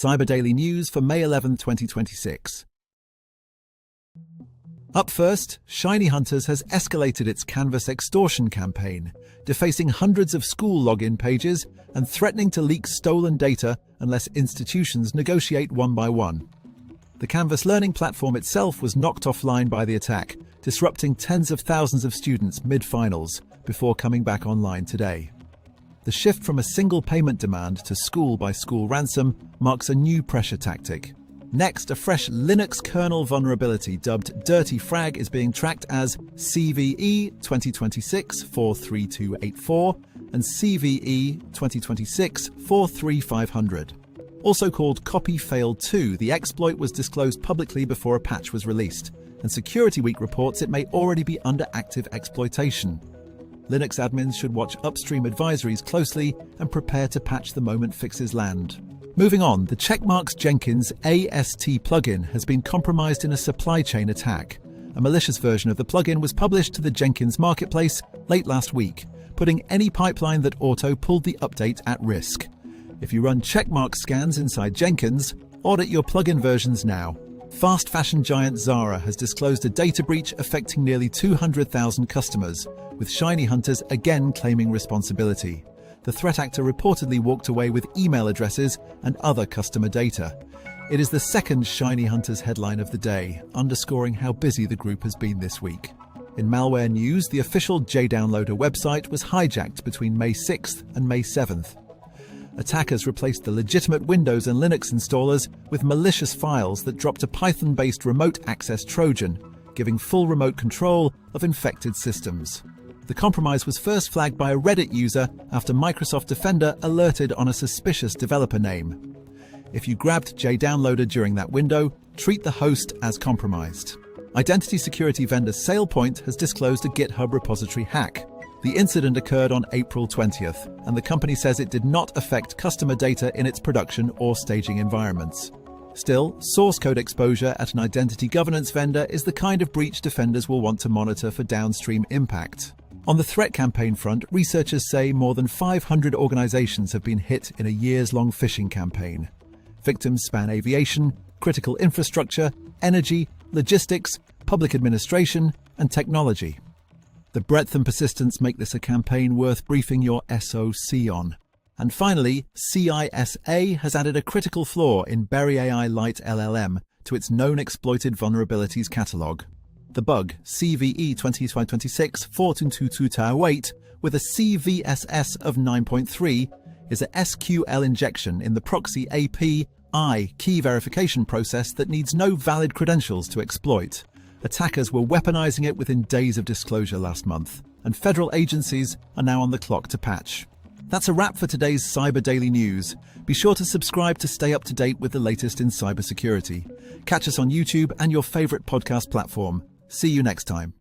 Cyber Daily News for May 11, 2026. Up first, ShinyHunters has escalated its Canvas extortion campaign, defacing hundreds of school login pages and threatening to leak stolen data unless institutions negotiate one by one. The Canvas learning platform itself was knocked offline by the attack, disrupting tens of thousands of students mid-finals before coming back online today. The shift from a single payment demand to school-by-school ransom marks a new pressure tactic. Next, a fresh Linux kernel vulnerability dubbed Dirty Frag is being tracked as CVE 2026-43284 and CVE 2026-43500. Also called Copy Failed 2, the exploit was disclosed publicly before a patch was released, and Security Week reports it may already be under active exploitation. Linux admins should watch upstream advisories closely and prepare to patch the moment fixes land. Moving on, the Checkmarx Jenkins AST plugin has been compromised in a supply chain attack. A malicious version of the plugin was published to the Jenkins marketplace late last week, putting any pipeline that auto-pulled the update at risk. If you run Checkmarx scans inside Jenkins, audit your plugin versions now. Fast fashion giant Zara has disclosed a data breach affecting nearly 200,000 customers, with ShinyHunters again claiming responsibility. The threat actor reportedly walked away with email addresses and other customer data. It is the second ShinyHunters headline of the day, underscoring how busy the group has been this week. In malware news, the official JDownloader website was hijacked between May 6th and May 7th. Attackers replaced the legitimate Windows and Linux installers with malicious files that dropped a Python-based remote access Trojan, giving full remote control of infected systems. The compromise was first flagged by a Reddit user after Microsoft Defender alerted on a suspicious developer name. If you grabbed JDownloader during that window, treat the host as compromised. Identity security vendor SailPoint has disclosed a GitHub repository hack. The incident occurred on April 20th, and the company says it did not affect customer data in its production or staging environments. Still, source code exposure at an identity governance vendor is the kind of breach defenders will want to monitor for downstream impact. On the threat campaign front, researchers say more than 500 organizations have been hit in a years-long phishing campaign. Victims span aviation, critical infrastructure, energy, logistics, public administration, and technology. The breadth and persistence make this a campaign worth briefing your SOC on. And finally, CISA has added a critical flaw in BerriAI LiteLLM to its Known Exploited Vulnerabilities catalog. The bug, CVE 2026-42228, with a CVSS of 9.3, is a SQL injection in the proxy API key verification process that needs no valid credentials to exploit. Attackers were weaponizing it within days of disclosure last month, and federal agencies are now on the clock to patch. That's a wrap for today's Cyber Daily News. Be sure to subscribe to stay up to date with the latest in cybersecurity. Catch us on YouTube and your favorite podcast platform. See you next time.